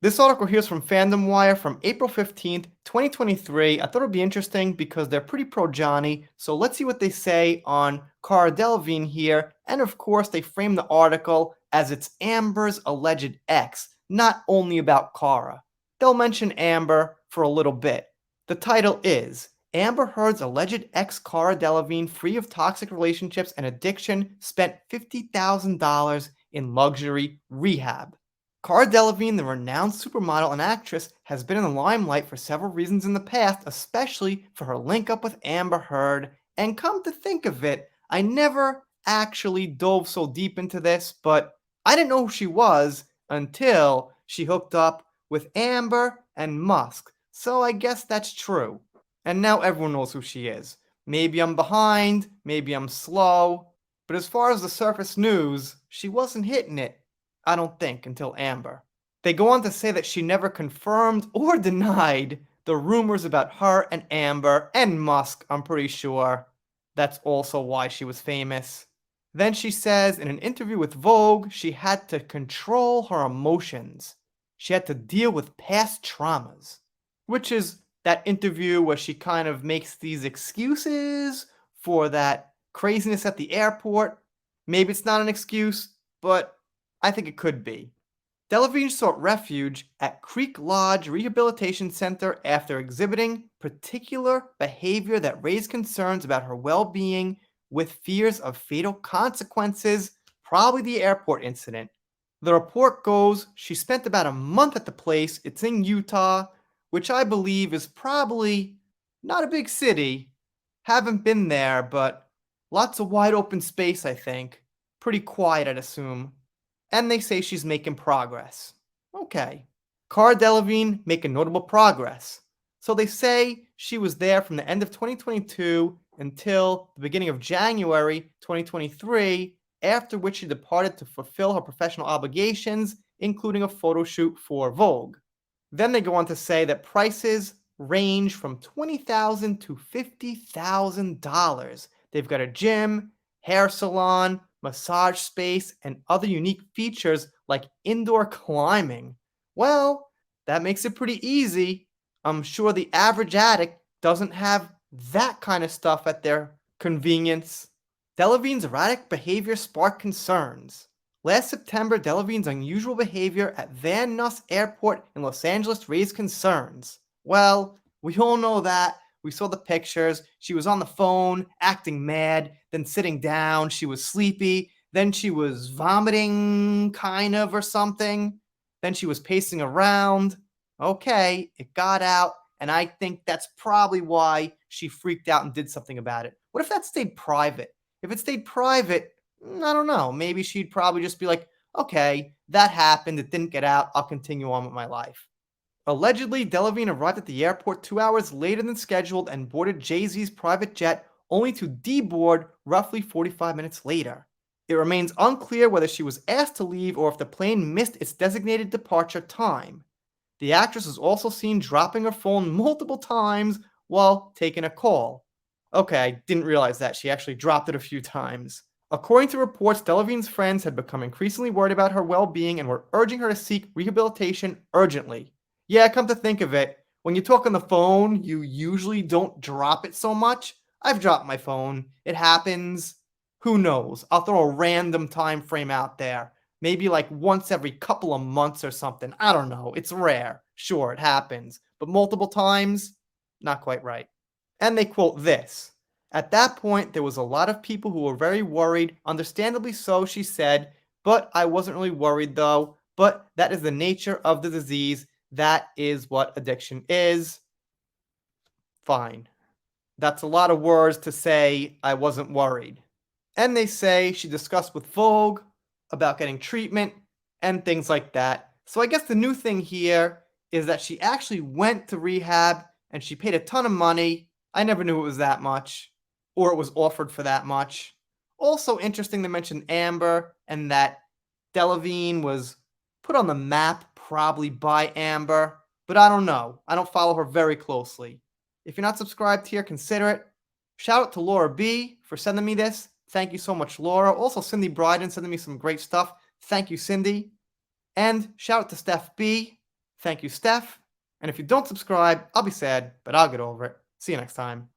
This article here is from Fandom Wire from April 15th, 2023. I thought it would be interesting because they're pretty pro Johnny. So let's see what they say on Cara Delevinge here. And of course, they frame the article as it's Amber's alleged ex, not only about Cara. They'll mention Amber for a little bit. The title is Amber Heard's alleged ex Cara Delevinge, free of toxic relationships and addiction, spent $50,000 in luxury rehab. Cara Delevinge, the renowned supermodel and actress, has been in the limelight for several reasons in the past, especially for her link up with Amber Heard. And come to think of it, I never actually dove so deep into this, but I didn't know who she was until she hooked up with Amber and Musk. So I guess that's true. And now everyone knows who she is. Maybe I'm behind, maybe I'm slow, but as far as the surface news, she wasn't hitting it. I don't think, until Amber. They go on to say that she never confirmed or denied the rumors about her and Amber and Musk, I'm pretty sure. That's also why she was famous. Then she says in an interview with Vogue, she had to control her emotions. She had to deal with past traumas. Which is that interview where she kind of makes these excuses for that craziness at the airport. Maybe it's not an excuse, but I think it could be. Delevinge sought refuge at Creek Lodge Rehabilitation Center after exhibiting particular behavior that raised concerns about her well-being with fears of fatal consequences, probably the airport incident. The report goes she spent about a month at the place. It's in Utah, which I believe is probably not a big city. Haven't been there, but lots of wide open space, I think. Pretty quiet, I'd assume. And they say she's making progress. Okay. Cara Delevinge making notable progress. So they say she was there from the end of 2022 until the beginning of January 2023, after which she departed to fulfill her professional obligations, including a photo shoot for Vogue. Then they go on to say that prices range from $20,000 to $50,000. They've got a gym, hair salon, massage space, and other unique features like indoor climbing. Well, that makes it pretty easy. I'm sure the average addict doesn't have that kind of stuff at their convenience. Delevinge's erratic behavior sparked concerns. Last September, Delevinge's unusual behavior at Van Nuys Airport in Los Angeles raised concerns. Well, we all know that. We saw the pictures. She was on the phone, acting mad, then sitting down. She was sleepy. Then she was vomiting, kind of, or something. Then she was pacing around. Okay, it got out, and I think that's probably why she freaked out and did something about it. What if that stayed private? If it stayed private, I don't know. Maybe she'd probably just be like, okay, that happened. It didn't get out. I'll continue on with my life. Allegedly, Delevinge arrived at the airport 2 hours later than scheduled and boarded Jay-Z's private jet, only to deboard roughly 45 minutes later. It remains unclear whether she was asked to leave or if the plane missed its designated departure time. The actress was also seen dropping her phone multiple times while taking a call. Okay, I didn't realize that. She actually dropped it a few times. According to reports, Delevinge's friends had become increasingly worried about her well-being and were urging her to seek rehabilitation urgently. Yeah, come to think of it, when you talk on the phone, you usually don't drop it so much. I've dropped my phone. It happens. Who knows? I'll throw a random time frame out there. Maybe like once every couple of months or something. I don't know. It's rare. Sure, it happens. But multiple times? Not quite right. And they quote this. At that point, there was a lot of people who were very worried, understandably so, she said, but I wasn't really worried though. But that is the nature of the disease. That is what addiction is. Fine. That's a lot of words to say I wasn't worried. And they say she discussed with Vogue about getting treatment and things like that. So I guess the new thing here is that she actually went to rehab and she paid a ton of money. I never knew it was that much, or it was offered for that much. Also interesting to mention Amber and that Delevinge was put on the map probably by Amber, but I don't know. I don't follow her very closely. If you're not subscribed here, consider it. Shout out to Laura B for sending me this. Thank you so much, Laura. Also, Cindy Bryden sending me some great stuff. Thank you, Cindy. And shout out to Steph B Thank you, Steph. And if you don't subscribe, I'll be sad, but I'll get over it. See you next time.